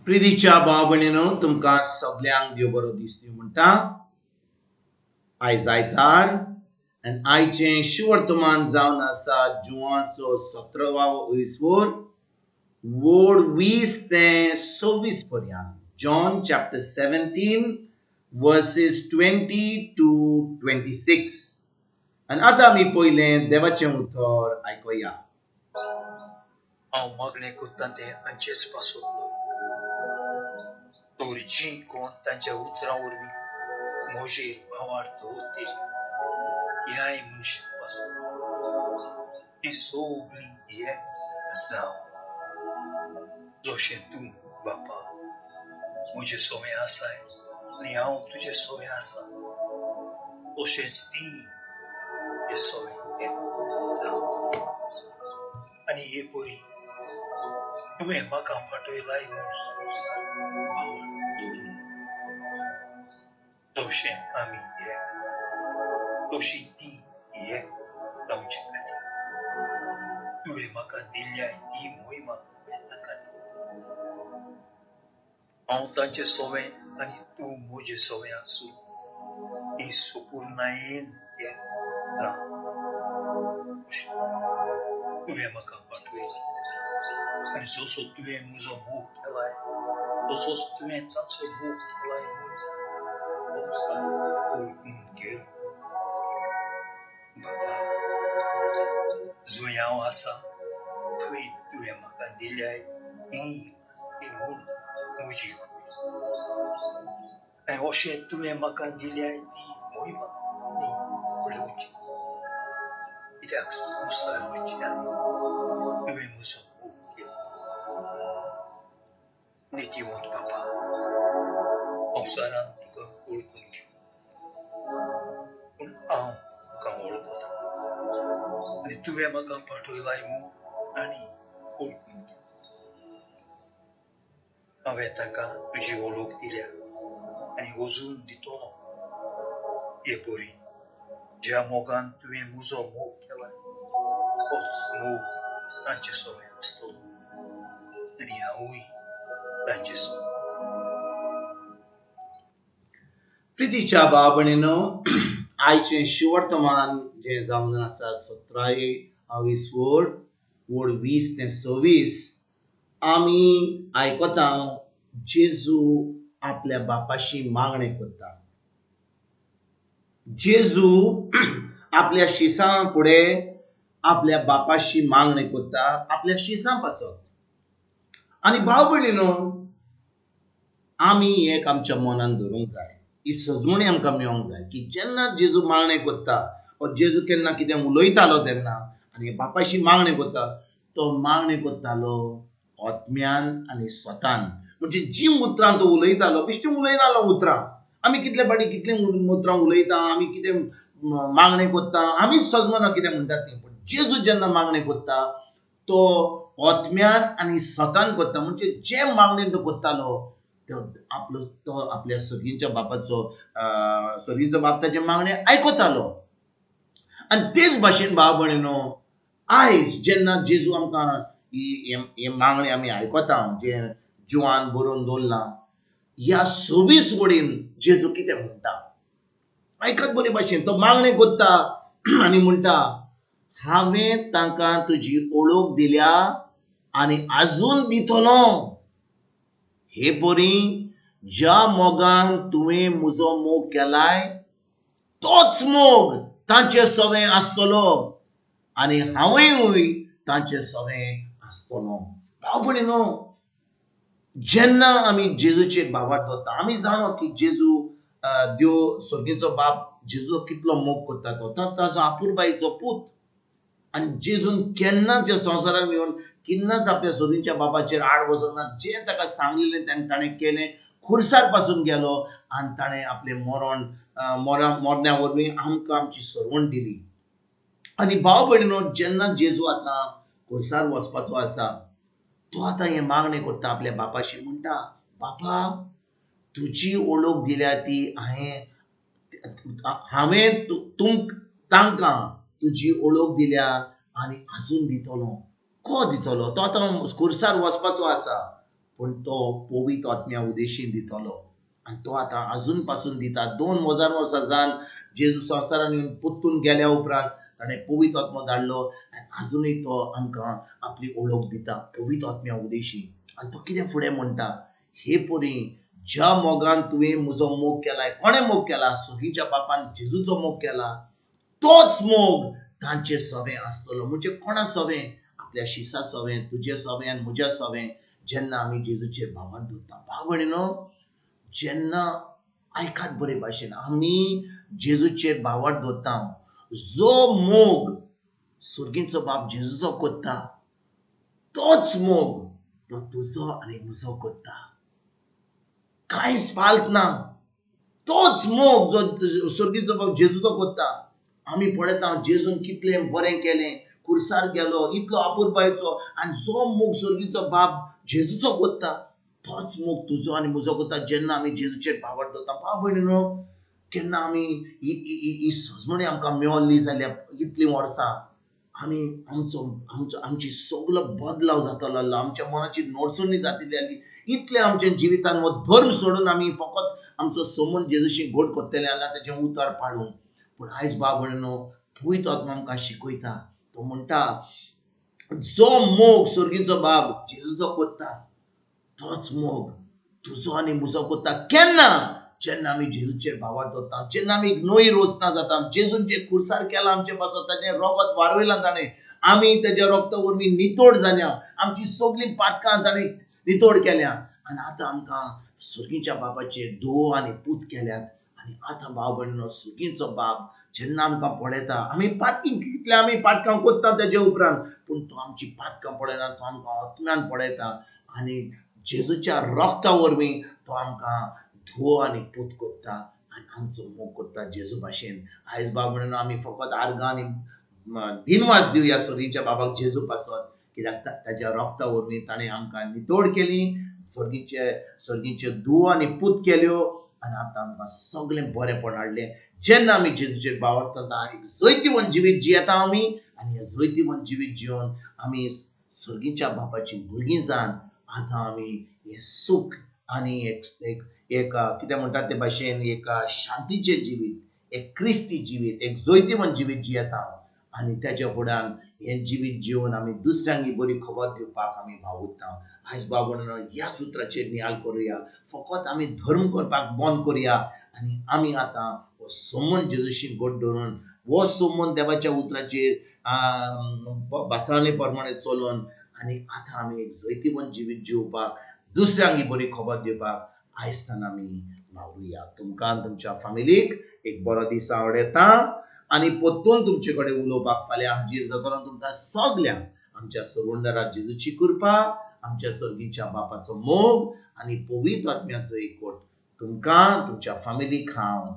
प्रितीच्या भाव भयणीनो तुमकां सगल्यांक देव बरो दीस दिवं म्हणटा. आयज आयतार आनी आयचें शिवर्तमान जावन आसा जुवाचो 17वां वोड 20 ते 26 पर्यंत. John chapter 17 verses 20 to 26. आनी आतां आमी पयलें देवाचें उतर आयकुया. हांव मागणें कोत्तां तें हांचेच पासत तोरीची कोण तांच्या उतरां वरवीं मोजेर भावार दवरतली ह्याय मनशां पासून ती सगळीं एक जाव. जशें तूं बापा म्हजे सोवें आसाय आनी हांव तुजे सोवें आसा तशेंच तीं हे सोवें एक जाव. आनी हे पोरी तुवें म्हाका पाठयलाय म्हूण संवसार भावार दवरून जशें आमी एक तशीं तीं एक जावचे खातीर तुवें म्हाका दिल्ल्याय ही मोहिमा तांकां दी. हांव तांचें सोवें आनी तूं म्हजें सोवें आसूं ती संपूर्णायेन एक जाव. तुवें म्हाका पाठयलाय आनी जसो तुवें म्हजो मोग केलाय तसोच तुवें ताचो मोग केलाय म्हूण संवसार वळखून घेवं. बापा जंय हांव आसा थंय तुवें म्हाका दिल्याय तीं म्हूण म्हजी होय आनी अशें तुवें म्हाका दिल्याय ती मोहिमा नी पळोवची कित्याक संवसार वचे आदी तुवें म्हजो मोग केलो. नितीवंत बापा संवसारान तुका वळखून घेवं पूण हांव तुका वळखता आनी तुवें म्हाका पाठयलाय म्हूण आनी वळखून घेवं. हांवें तांकां तुजी वळख दिल्या आनी अजून दितलो. हे पोरी ज्या मोगान तुवें म्हजो मोग केलाय तोच मोग तांचे सोवें आसतलो आनी हांवूय तांचे सोवें. प्रितीच्या भाव भयणीनो आयचें शिवर्तमान जें जावन आसा 17वी वोड 20 ते 26 आमी आयकता जेजू आपल्या बापाशी मागणें करता. जेजू आपल्या शिसां फुडें आपल्या बापाशी मागणें करता आपल्या शिसां पासत. आनी भाव भयणीनो आमी एक आमच्या मनान धरूंक जाय, ही सजमणी आमकां मेळोंक जाय की जेन्ना जेजू मागणें करता वा जेजू केन्ना कितें उलयतालो तेन्ना आनी बापाशी मागणें करता तो मागणें करतालो आत्म्यान आनी स्वतान. म्हणजे जी उतरां तो उलयतालो बेश्टें उलयनालो उतरां. आमी कितले फाटी कितलें उतरां उलयता, आमी कितें मागणें करता, आमीच सजमना कितें म्हणटात तें. पूण जेजू जेन्ना मागणें करता तो आत्म्यान आनी स्वतान करता. म्हणजे जे मागणें तो करतालो तो आपल्या सर्गीच्या बापाचो सर्गीचो बाप ताचे मागणें आयकतालो. आनी तेच भाशेन भाव भयणीनो आयज जेन्ना जेजू आमकां हे मागणें आमी आयकता जे जुवान बरोवन दवरलां ह्या 26 वडीन जेजू कितें म्हणटा आयकत बरे भाशेन. तो मागणें करता आनी म्हणटा हांवें तांकां तुजी ओळख दिल्या आनी आजून दितलो. हे पोरी ज्या मोगान तुवें म्हजो मोग केलाय तोच मोग तांचे सोवें आसतलो आनी हांवूय तांचे सोवें आसतलो. भाव भयणीनो जेन्ना आमी जेजूचेर भावार दवरता आमी जाणो की जेजू देव सर्गीचो बाप जेजू कितलो मोग करता तो ताचो आपुरबायेचो पूत. आनी जेजून केन्नाच ह्या संवसारान येवन केन्नाच आपल्या सोदीच्या बापाचेर आड वचोंक ना. जें ताका सांगलेलें ताणें केलें. खुर्सार पासून गेलो आनी ताणें आपलें मरण्या वरवीं आमकां आमची सरवण दिली. आनी भाव भयणीनो जेन्ना जेजू आतां खुर्सार वचपाचो आसा तो आतां हें मागणें करता आपल्या बापाशी. म्हणटा बापा तुजी ओळख दिल्या ती हांवें तांकां तुजी ओळख दिल्या आनी आजून दितलो. को दितलो? तो आतां खुर्सार वचपाचो आसा. पण तो पवित्र आत्म्या उदेशीन दितलो आणि तो आता अजून पासून दिता. 2000 वर्सां जावन जेजू संवसारान येवन पोत्तून गेल्या उपरांत ताणें पवित्र आत्मो धाडलो आनी अजुनूय तो आमकां आपली ओळख दिता पवित्र आत्म्या उदेशी. आनी तो कितें फुडें म्हणटा, हे पोरी, ज्या मोगान तुवें म्हजो मोग केलाय, कोणें मोग केला? सोगीच्या बापान जेजूचो मोग केला. तोच मोग तांचे सवें आसतलो. म्हणजे कोणा सवें? आपल्या शिसा सवें, तुजे सवें आनी म्हज्या सवें. जेन्ना आमी जेजूचेर भावार दवरता. भाव भयणीनो, जेन्ना आयकात बरे भाशेन आमी जेजूचेर भावार दवरता, जो मोग सुर्गीचो बाप जेजूचो कोत्ता, तोच मोग तो तुजो आनी म्हजो कोत्ता. कांयच फाल्त ना. तोच मोग जो सुर्गीचो बाप जेजूचो कोत्ता. आमी पळयता जेजून कितलें बरें केलें, खुर्सार गेलो, इतलो आपुरबायेचो, आनी जो मोग सुर्गीचो बाप जेजूचो कोत्ता, तोच मोग तुजो आनी म्हजो कोत्ता जेन्ना आमी जेजूचेर भावार दवरता. भाव भयणीनो, केन्ना आमी ही सजमणी आमकां मेळ्ळी जाल्यार इतलीं वर्सां आमी आमची सगलो बदलाव जातलो, आमच्या मनाची नडसणी जातली आली. इतले आमच्या जिवितान हो धर्म सोडून आमी फकत आमचो संबंद जेजूशी घोट कोत्तले आनी ताचें उतर पाडूं. पूण आयज भाव भयणीनो, पवित्र आत्मा आमकां शिकयता. तो म्हणटा, जो मोग सुर्गीचो बाप जेजूचो कोत्ता, तोच मोग तुजो आनी म्हजो कोत्ता. केन्ना? जेन्ना आमी जेजूचेर भावार दवरता, जेन्ना आमी नोई रोचना जाता. जेजून जे खुर्सार केला आमचे पासून, ताचें रगत वारयलां ताणें, आमी तेज्या रगता वरवीं नितोड जाल्या. आमची सगळीं पातकां ताणें नितोड केल्या आनी आतां आमकां सुर्गीच्या बापाचेर धुवो आनी पूत केल्यात. आनी आतां भाव भयणीनो, सुर्गीचो बाप जेन्ना आमकां पळयता, आमी पातकी कितले आमी पातकां कोत्ता तेजे उपरांत, पूण तो आमची पातकां पळयना, तो आमकां आत्म्यान पळयता आनी जेजूच्या रगता वरवीं तो आमकां धुवो आनी पूत कोत्ता आनी आमचो मोग कोत्ता जेजू भाशेन. आयज भाव भयणीनो, आमी फकत आर्गां आनी दिनवास दिवया सुर्गीच्या बापाक जेजू पासून, कित्याक ताच्या रगता वरवीं ताणें आमकां नितोड केली, सुर्गीचे धुवो आनी पूत केल्यो आनी आतां आमकां सगळें बरेंपण हाडलें. जेन्ना आमी जेजूचेर भावार दवरता, एक जैतिवंत जिवीत जियेता आमी आनी हें जैतिवंत जिवीत जिवन आमी सुर्गीच्या बापाची भुरगीं जावन आतां आमी हें सूख आनी एक कितें म्हणटात ते भाशेन एक शांतीचें जिवीत, एक क्रिस्ती जिवीत, एक जैतिवंत जिवीत जियेता. आनी तेच्या फुड्यान हें जिवीत जिवन आमी दुसऱ्यांक बरी खबर दिवपाक आमी भावुरता. आयज भाव भयणीनो, ह्याच उतराचेर नियाळ करुया. फकत आमी धर्म करपाक बंद करुया आनी आमी आतां हो संबंद जेजूशी घोट धरून, हो संबंद देवाच्या उतराचेर भासावणे प्रमाणे चलोवन आनी आतां आमी एक जैतिवंत जिवीत जिवपाक, दुसऱ्यांक बरी खबर दिवपाक आयजतान आमी वावरुया. तुमकां तुमच्या फॅमिलीक एक बरो दीस आवडेता आनी पोत्तून तुमचे कडेन उलोवपाक फाल्यां हाजीर जातलो. तुमकां सगल्यांक आमच्या सर्वंडरा जेजूची कृपा, आमच्या सर्गीच्या बापाचो मोग आनी पवित्र आत्म्याचो एकवट तुमकां तुमच्या फॅमिलीक हांव